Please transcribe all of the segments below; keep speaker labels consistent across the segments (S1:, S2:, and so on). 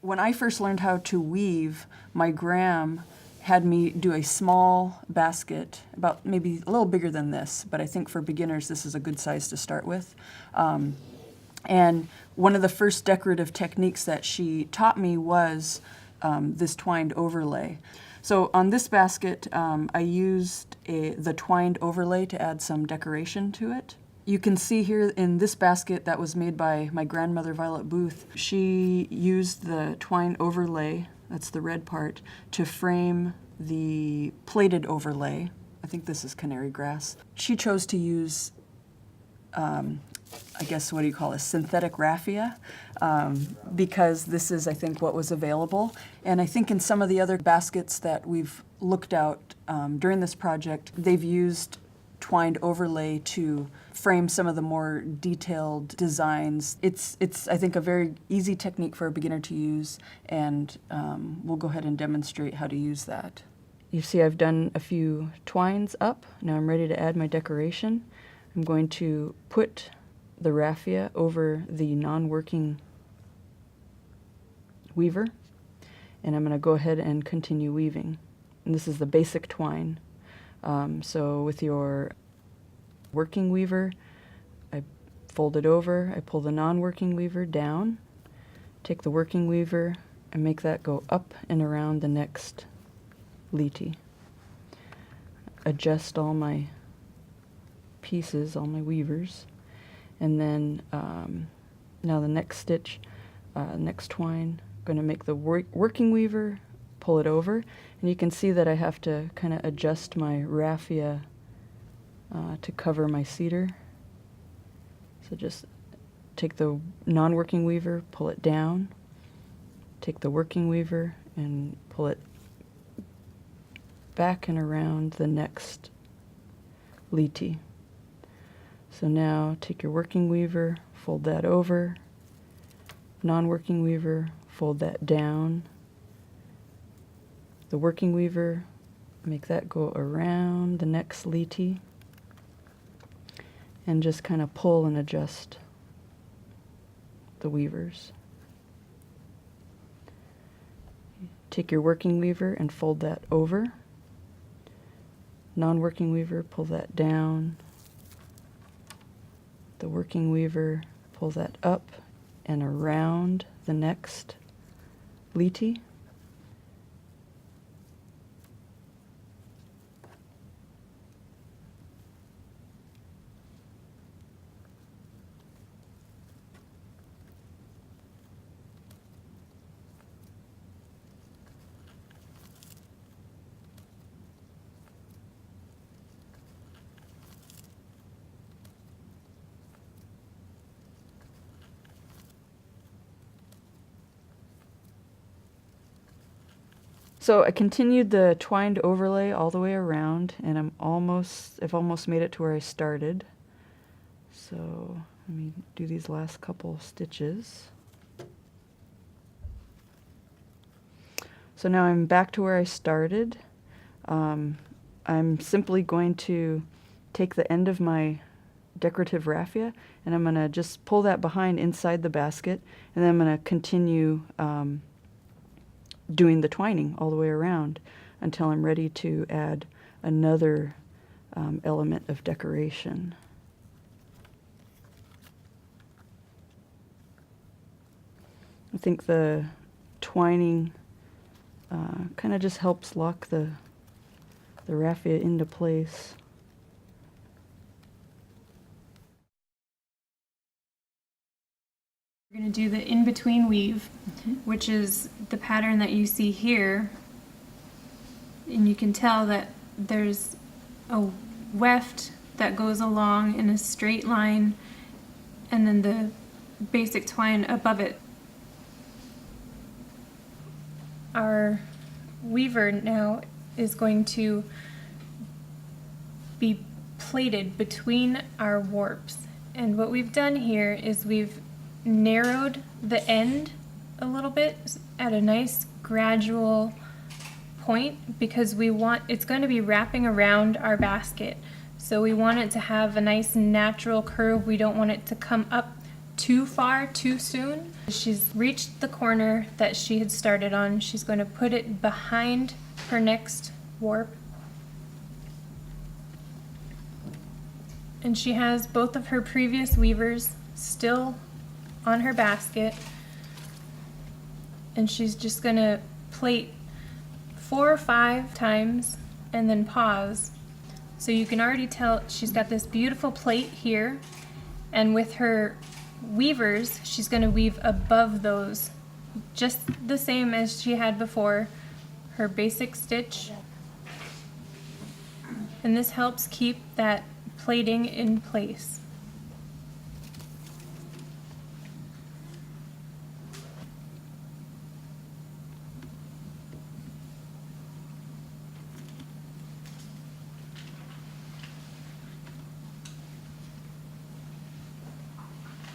S1: When I first learned how to weave, my gram had me do a small basket, about maybe a little bigger than this, but I think for beginners this is a good size to start with. And one of the first decorative techniques that she taught me was this twined overlay. So on this basket, I used the twined overlay to add some decoration to it. You can see here in this basket that was made by my grandmother, Violet Booth, she used the twine overlay, that's the red part, to frame the plaited overlay. I think this is canary grass. She chose to use, I guess, what do you call it, synthetic raffia, because this is, I think, what was available. And I think in some of the other baskets that we've looked at during this project, they've used twined overlay to frame some of the more detailed designs. It's I think, a very easy technique for a beginner to use, and we'll go ahead and demonstrate how to use that. You see I've done a few twines up. Now I'm ready to add my decoration. I'm going to put the raffia over the non-working weaver, and I'm going to go ahead and continue weaving. And this is the basic twine. So with your working weaver, I fold it over, I pull the non-working weaver down, take the working weaver and make that go up and around the next liti. Adjust all my pieces, all my weavers, and then now the next stitch, next twine, I'm going to make the working weaver, pull it over, and you can see that I have to kind of adjust my raffia to cover my cedar. So just take the non-working weaver, pull it down, take the working weaver and pull it back and around the next liti. So now take your working weaver, fold that over, non-working weaver, fold that down, the working weaver, make that go around the next liti, and just kind of pull and adjust the weavers. Take your working weaver and fold that over, non-working weaver, pull that down, the working weaver, pull that up and around the next liti. So I continued the twined overlay all the way around, and I've almost made it to where I started. So let me do these last couple stitches. So now I'm back to where I started. I'm simply going to take the end of my decorative raffia, and I'm going to just pull that behind inside the basket, and then I'm going to continue doing the twining all the way around until I'm ready to add another element of decoration. I think the twining kind of just helps lock the raffia into place.
S2: We're going to do the in-between weave, which is the pattern that you see here, and you can tell that there's a weft that goes along in a straight line, and then the basic twine above it. Our weaver now is going to be plaited between our warps, and what we've done here is we've narrowed the end a little bit at a nice gradual point, because it's going to be wrapping around our basket, so we want it to have a nice natural curve. We don't want it to come up too far too soon. She's reached the corner that she had started on. She's going to put it behind her next warp. And she has both of her previous weavers still on her basket. And she's just going to plait 4 or 5 times and then pause. So you can already tell she's got this beautiful plait here, and with her weavers, she's going to weave above those, just the same as she had before, her basic stitch. And this helps keep that plaiting in place.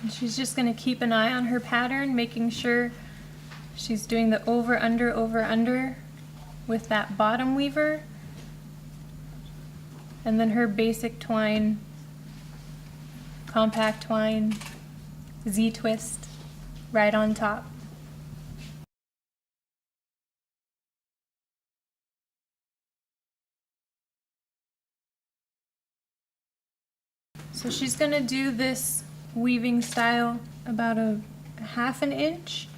S2: And she's just going to keep an eye on her pattern, making sure she's doing the over, under with that bottom weaver. And then her basic twine, compact twine, Z-twist, right on top. So she's going to do this weaving style about a 1/2 inch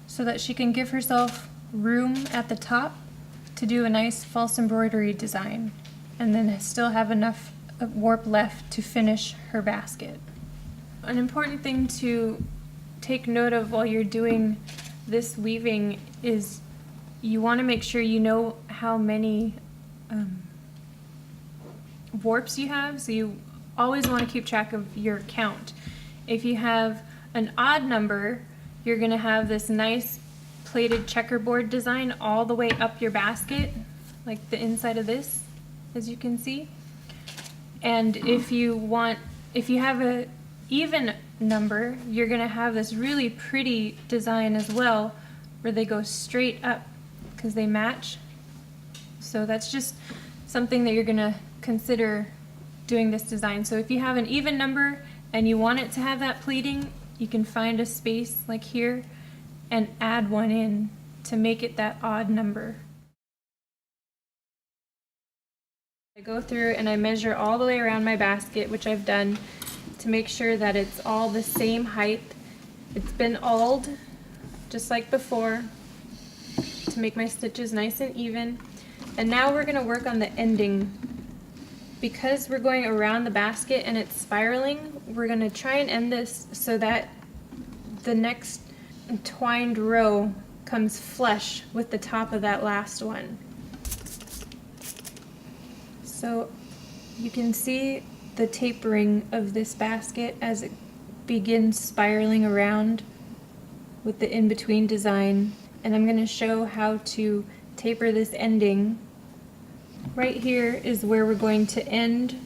S2: so that she can give herself room at the top to do a nice false embroidery design, and then still have enough warp left to finish her basket. An important thing to take note of while you're doing this weaving is you want to make sure you know how many warps you have, so you always want to keep track of your count. If you have an odd number, you're going to have this nice plaited checkerboard design all the way up your basket, like the inside of this, as you can see. And if you have a even number, you're going to have this really pretty design as well, where they go straight up because they match. So that's just something that you're going to consider doing this design. So if you have an even number and you want it to have that pleating, you can find a space like here and add one in to make it that odd number. I go through and I measure all the way around my basket, which I've done, to make sure that it's all the same height. It's been auled just like before to make my stitches nice and even. And now we're going to work on the ending. Because we're going around the basket and it's spiraling, we're going to try and end this so that the next twined row comes flush with the top of that last one. So you can see the tapering of this basket as it begins spiraling around with the in-between design, and I'm going to show how to taper this ending. Right here is where we're going to end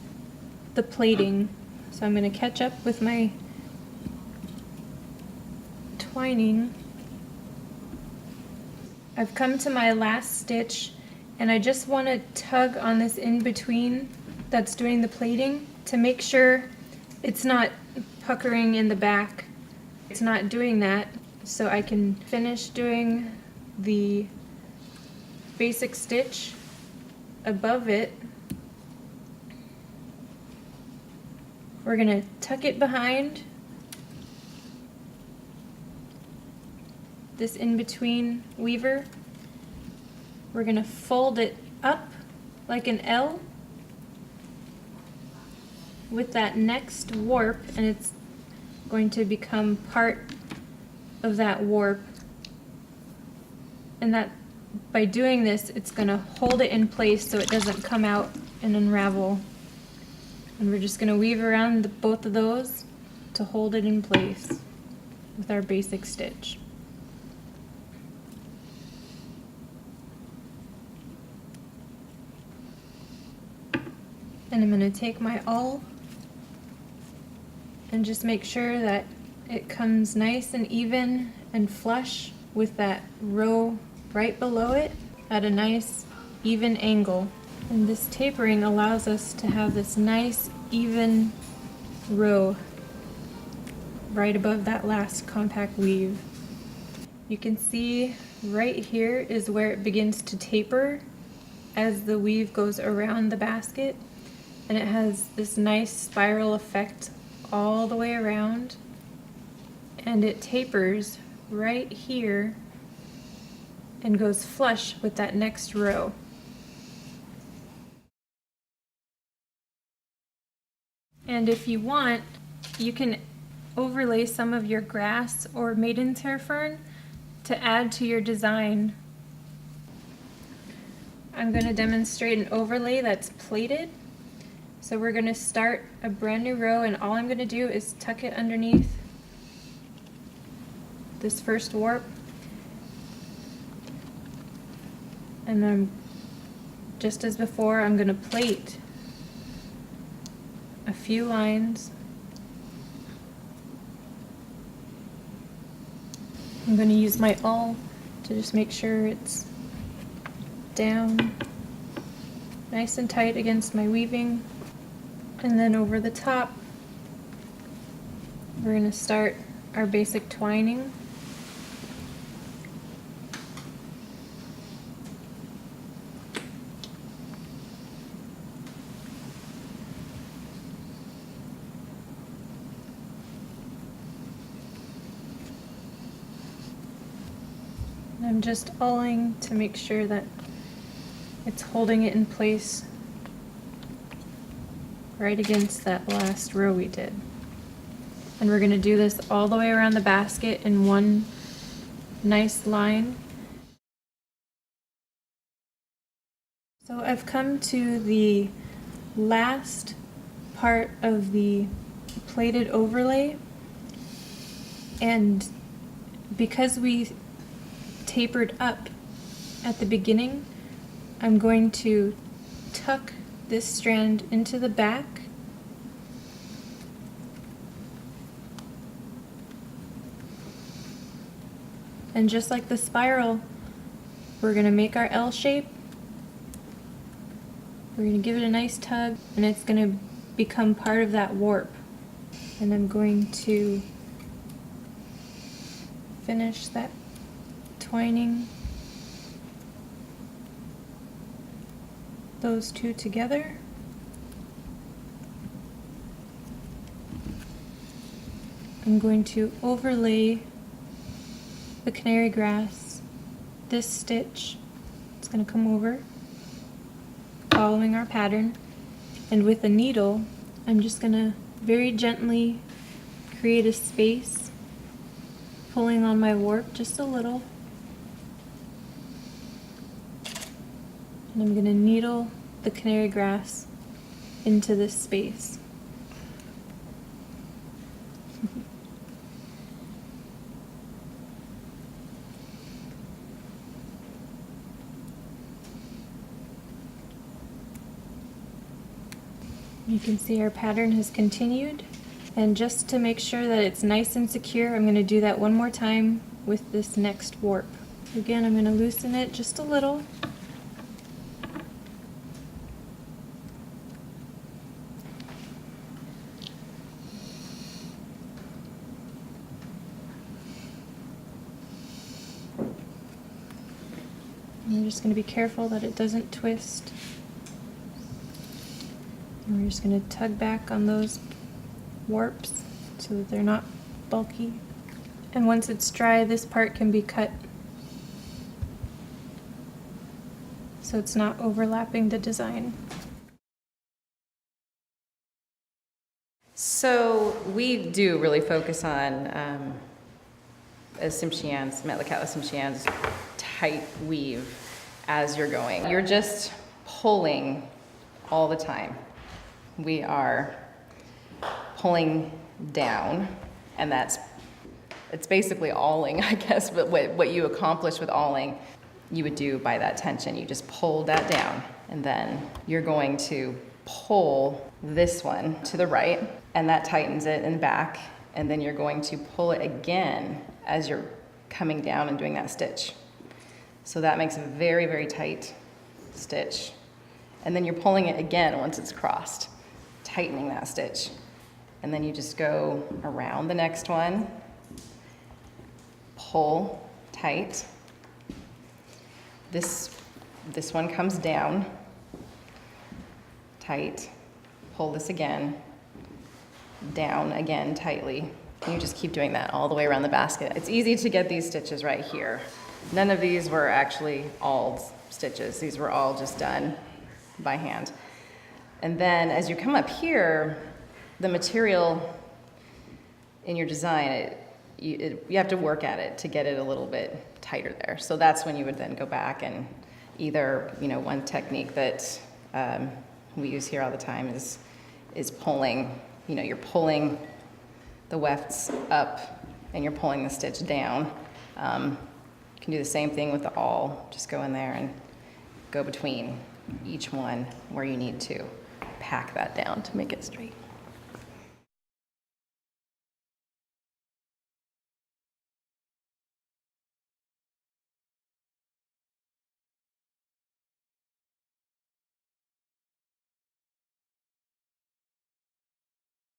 S2: the plaiting. So I'm going to catch up with my twining. I've come to my last stitch and I just want to tug on this in between that's doing the plaiting to make sure it's not puckering in the back. It's not doing that, so I can finish doing the basic stitch above it. We're going to tuck it behind this in-between weaver. We're going to fold it up like an L with that next warp, and it's going to become part of that warp. And that by doing this, it's going to hold it in place so it doesn't come out and unravel. And we're just going to weave around both of those to hold it in place with our basic stitch. And I'm going to take my awl and just make sure that it comes nice and even and flush with that row right below it at a nice even angle. And this tapering allows us to have this nice even row. right above that last compact weave. You can see right here is where it begins to taper as the weave goes around the basket, and it has this nice spiral effect all the way around, and it tapers right here and goes flush with that next row. And if you want, you can overlay some of your grass or maiden's hair fern to add to your design. I'm going to demonstrate an overlay that's plaited. So we're going to start a brand new row, and all I'm going to do is tuck it underneath this first warp. And then, just as before, I'm going to plait a few lines. I'm going to use my awl to just make sure it's down nice and tight against my weaving. And then over the top, we're going to start our basic twining. I'm just awling to make sure that it's holding it in place right against that last row we did. And we're going to do this all the way around the basket in one nice line. So I've come to the last part of the plaited overlay, and because we tapered up at the beginning, I'm going to tuck this strand into the back and just like the spiral, we're going to make our L shape. We're going to give it a nice tug, and it's going to become part of that warp. And I'm going to finish that twining those two together. I'm going to overlay the canary grass, this stitch. It's going to come over, following our pattern, and with a needle, I'm just going to very gently create a space, pulling on my warp just a little. And I'm going to needle the canary grass into this space. You can see our pattern has continued, and just to make sure that it's nice and secure, I'm going to do that one more time with this next warp. Again, I'm going to loosen it just a little. I'm just going to be careful that it doesn't twist. And we're just going to tug back on those warps so that they're not bulky. And once it's dry, this part can be cut so it's not overlapping the design.
S3: So we do really focus on, as Tsimshian's, Metlakatla Tsimshian's, tight weave as you're going. You're just pulling all the time. We are pulling down, and it's basically awling, I guess, but what you accomplish with awling, you would do by that tension. You just pull that down, and then you're going to pull this one to the right, and that tightens it in the back, and then you're going to pull it again as you're coming down and doing that stitch. So that makes a very, very tight stitch. And then you're pulling it again once it's crossed, tightening that stitch. And then you just go around the next one, pull tight. This one comes down, tight, pull this again, down again tightly. And you just keep doing that all the way around the basket. It's easy to get these stitches right here. None of these were actually awl stitches. These were all just done by hand. And then as you come up here, the material in your design, you have to work at it to get it a little bit tighter there. So that's when you would then go back and either, one technique that we use here all the time is pulling. You're pulling the wefts up and you're pulling the stitch down. You can do the same thing with the awl. Just go in there and go between each one where you need to pack that down to make it straight.